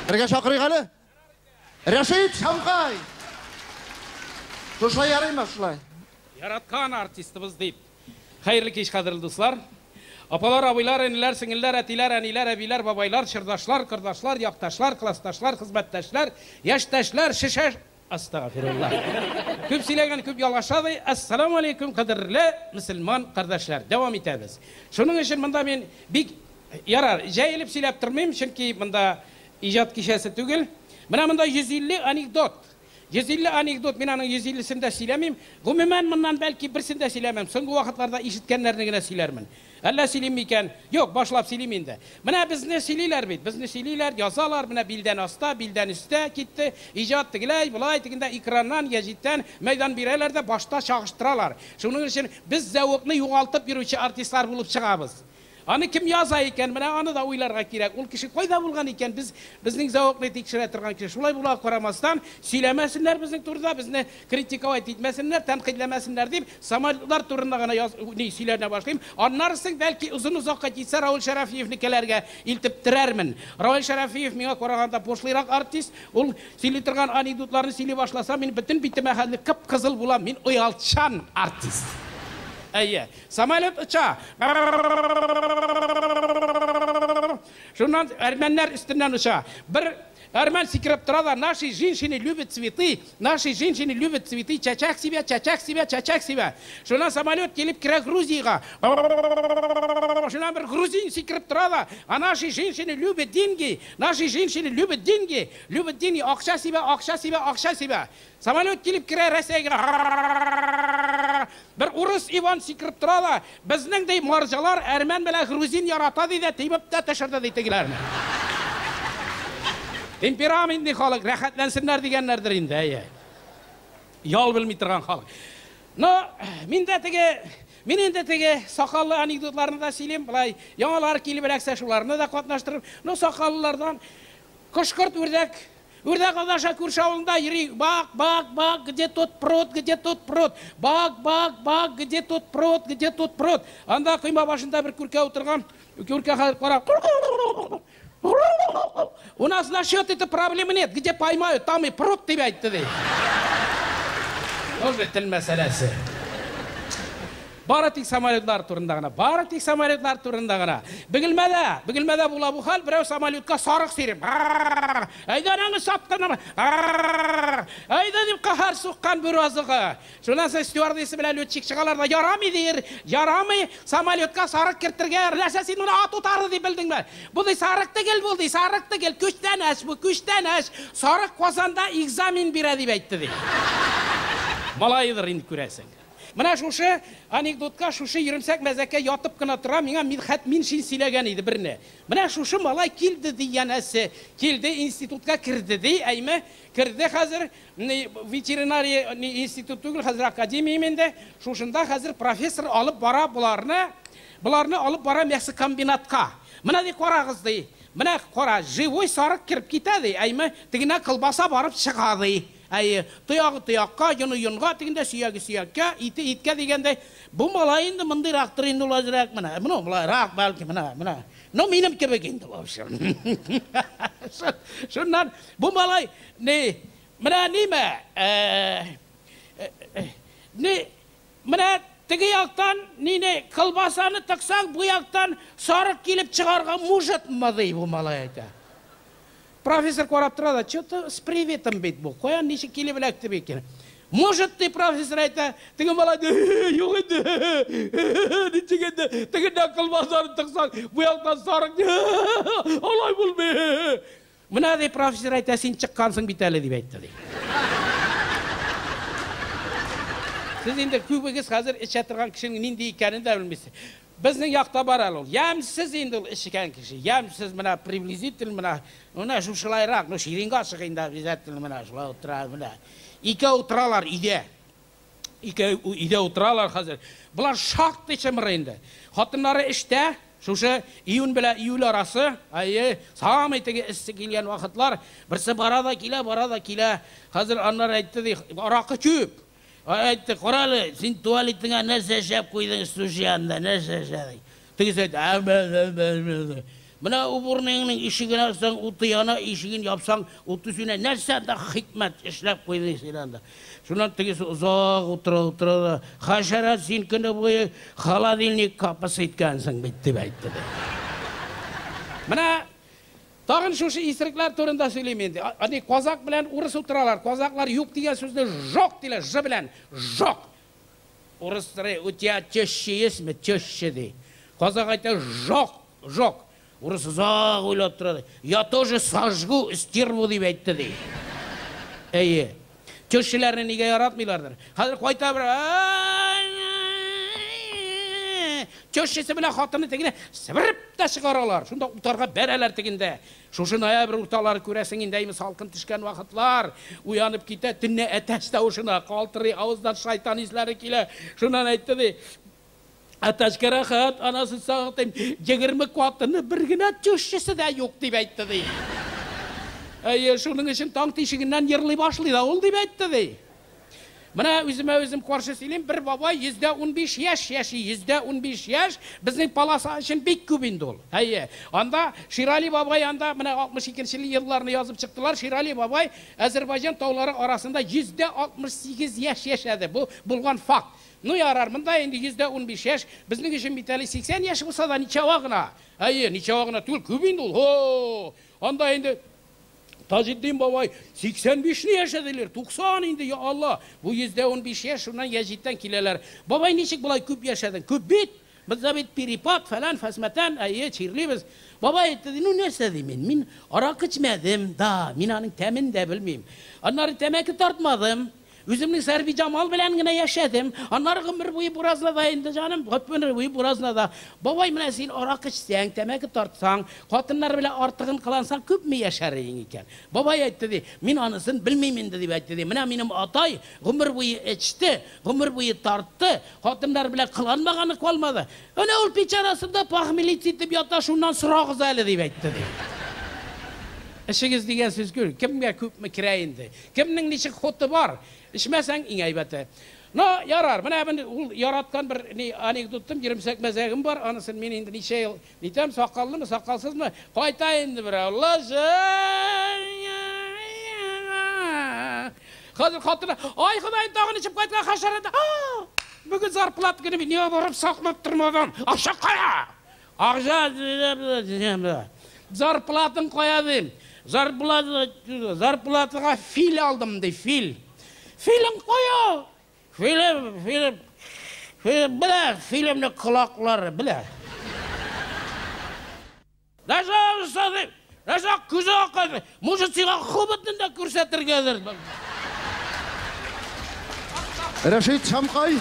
Бірге шақырайық әлі. Рашид Шамқай. Шушылай ярай ма, шушылай? Яратқан артистimiz deyip. Hayırlı kеш қадірлі достар. Апалар, абайлар, інілер, сіңілер, әтилер, әнилер, әбилер, бабайлар, шырдашлар, қырдашлар, яқташлар, класташлар, қызметташлар, яшташлар, шишаш. Астағфирулла. Көп сөйлеген көп ялғашады. Ассаламу алейкум, қадірлі мұсылман қардашлар. Давам етеміз. Шының үшін мұнда мен бик ярар, жайылып сөйлеп тұрмайым, чөнки мұнда ижат кешесі түгел. Мұнда 150 анекдот. 150 анекдот, мен аның 150-сінде сөйлемейм. Ғұмымен мұндан бәлки бірсінде сөйлемем. Соңғы уақытларда ишіткенлеріне сөйлермін. Әлі сөйлейм екен? Yok, башлап сөйлейм енді. Мына бізні сөйлейлер бейт. Бізні сөйлейлер, язалар, мына билден аста, билден үсті кетті. Ижат тігілей, бұлай тігінде экраннан, ежиттен, майдан бирелерді башта шағыштыралар. Шының үшін біз зәуіқні юғалтып жүруші артистлар болып шығабыз. Аны кім яза екен, мына аны да ойларға керек. Ол кіші қойда болған екен, біздің зауықны текшіре тұрған кіші. Шулай бұлақ қарамастан, сөйлемесінлер біздің турда, бізді критиковать етмесінлер, тәнқидлемесінлер deyip, самолетлар турында ғана сөйлеріне башlayayım. Аннарысың бәлки ұзын-ұзаққа кетсе Рауль Шарафиевні келерге илтіп тірәрмін. Рауль Шарафиев меңа қарағанда пошлырақ артист, ол сөйлей тұрған анекдотларын сөйлей башласа, мен бүтін бітті мәхәлі қып-қызыл болам, мен ұялтшан артист. Әйе, самолет ұша. Шунан әрмәнләр үстінен ұша. Бір әрмән секіріп тұрада, наши женщины любят цветы, наши женщины любят цветы, чачак себя, чачак себя, чачак себя. Шунан самолет келіп кіре Грузияға. Шунан бір грузин секіріп тұрада, а наши женщины любят деньги, наши женщины любят деньги, ақша себя, ақша себя, ақша себя. Самолет келіп кіре Рәсейге. Бір урыс Иван секіріп тұрада, біздіңдей маржалар әрмән біле грузин ярата дейді, тейбіп та тәшірді дейтігілеріне. Темпераментный халық, рәхәтләнсінлер дегенлердір енді, ял білмей тұрған халық. Мен енді теге сақалы анекдотларını да сөйлем, бұлай, яңалар келіп әләксәшуларını да қатнаштырып, сақалылардан қышқырт Үрдәк адаша көрші ауылында ері, бак, где тот прот, бак, где тот прот. Анда қойма башында бір көрке отырған, көрке қалып қара. У нас насчет этой проблемы нет, где поймают, там и прот тебе айтты дей. Тоже тіл мәселесі. Бары тек самолетлар турындағына. Бігілмәді бұла бұл хал, біреу самолетқа сарық серем. Айдан аңы саптанама. Айдан деп қахар соққан бір азығы. Шонан сәй стюардесі біләл өтшік шығаларда ярамай дейір. Ярамай самолетқа сарық кірттіргер. Ләсә сен мұны ат ұтарды деп білдің бә. Бұдай сарықты кел болды, сарықты кел. Көштен әш. Сарық қосанда экзамен бере деп айтты dey. Малайыдыр енді көрәсің. Мына шушы анекдотқа шушы ерімсәк мәзәкке ятып қына тұра, меңа мен шин сөйлеген еді біріне. Мына шушы малай келді дей янәсі, келді институтқа кірді дей, әйме, кірді қазір ветеринария институт түгіл, қазір академияменде, шушында қазір профессор алып бара бұларны алып бара мәқсі комбинатқа. Мына дей қора қызды, мына қора живой сарық кіріп кетеді, әйме, тігіне қылбаса барып шығады. Тұяғы тұяққа, юнға тегінде сүйегі сүйекке, иті итке дегенде, бұл малайынды мұндай рақтыр енді олазырақ мұна. Мұна мұлай рақ бәлкі мұна. Менім кебек енді бауышым. Шыннан, бұл малай, мұна тігі яқтан, қылбасаны тықсаң, бұл яқтан сарық келіп шығарға мұжат мадей бұл малай айта. Профессор қарап тұрады, что-то с приветом бейт бұл, қоян неше келе біләкті бейкен. Может, ты, профессор, айта, тігі малайды, жоқ еді, тігінде қылбасаны тұқсаң, бұяқтан сарық, олай бұл бе. Мұна дей, профессор, айта, сен шыққансың бейтәлі деп айтты. Сіз енді көбігіз қазір іші тұрған кішінің нендей екенін де білмейсіз. Біздің яқта бар ол. Ямсыз енді ішікен кіші. Ямсыз мұна приблизительно мұна жушылайрақ. Шеренға шығайында обязательно мұна жула отырады мұна. Ике отыралар үйде. Үйде отыралар қазір. Бұлар шақты ішімір енді. Қатынлары іште, шушы июн біле июл арасы, самай теге ішсі келген уақытлар. Бірсі барада келе. Қазір анлар айтты дей, арақы көп. Айтты, қоралы, сен туалетіңа нәрсе жап қойдың су жанында, нәрсе жадың. Тегіз айтты, Мына уборныйның ишигін ашсаң, утыяна ишигін япсаң, утысына нәрсәнді хикмет ішләп қойды сенәнді. Шунан тегесі ұзақ отыра, хашарат сен күні бойы холодильник капысы еткенсің бітті бәйтті. Мына тағын шушы исіріклер турында сөйлейменді. Қазақ білән орыс отыралар. Қазақлар юк деген сөзді жоқ дейлер, жы білән, жоқ. Орыстары өте тешші есмі, тешші дей. Қазақ айта жоқ, жоқ. Орыс ұзақ ойлап тұрады. Я тоже сожгу, стерву деп айтты дей. Әйе. Тешшілеріне неге яратмайлардыр. Қазір қойта бір... Тешшісі біле қатыны тегіне сібіріп та шығаралар. Шында ұтарға бәрәлер тегінде. Шошын ая бір ұталары көресің ендеймі салқын түшкен вақытлар. Уянып кете түнне әтәшті ұшына қалтыры ауыздан шайтан ислері келі. Шынан айтты де. Аташқа рахат, анасы сағытайым, 20 қуаттыны біргіна тешшісі де yok деп айтты дей. Шының үшін таң тешігінен ерлі башлы да ол деп айтты дей. Мына өзім қаршы сөйлейм, бір бабай 15 яшы, 15 яш, біздің паласа үшін бек көбінді ол. Анда Ширали бабай, анда мына 62-шілі елларыны yazып шықтылар, Ширали бабай Әзірбайжан таулары арасында 68 яш яшады. Бұл болған факт. Ну ярар, мында енді 15 яш, біздің үшін бітәлі 80 яш болса да ничавағына. Ничавағына түл көбінді ол. Анда енді Тажиддин бабай 85-ни яшадылар, 90 енді, я Allah. Bu 15 yaş, şundan Yazid'den kileler. Babay neçik bulay küp yaşadın? Küp bit, bizde bit piripat falan, fasmeten, çirliyiz. Babay etti, nu nerse demin, min arak içmedim, da, min anın temin de bilmeyim. Onları temeki tartmadım. Üzümlük serbi camal bilen gine yaşadım. Onlar gümür buyu buraznada indi canım. Hüpünür buyu buraznada. Babay mine sen arak içsen, temeki tartsan, katınlar bile artığın kılansan küp mü yaşarın iken. Babay etti, min anısın bilmeyim dedi. Mine benim atay gümür buyu içti, gümür buyu tarttı. Katınlar bile kılanmağanı kalmadı. Öne ol piçarasında pahmilit sitip yata şundan sırağız eli dedi. İşiniz diyen söz görür. Kimge küp mü kireyindi? Kimnin nişik xotu var? İşmesen ineybeti. No yarar. Bana ben yaratkan bir anekdottum. 28 mezegim var. Anısın men indi nice yıl. Nitem sakallı mı sakalsız mı? Koyta indi bir Allah. Hazır xotuna. Ay Xudayın tağın içip koytkan haşarada. Bugün zarpılat günü niye varıp saklap durmadan? Aşağı koya. Ağca zarpılatın koyadım. Zarpılatıga fil aldım de fil. Filin koyu. Film bile filmli kulakları bile. Nasıl usadı? Nasıl kızı akıldı? Muşu silah hubutunda kürsetir gelir. Reşit Şamkay.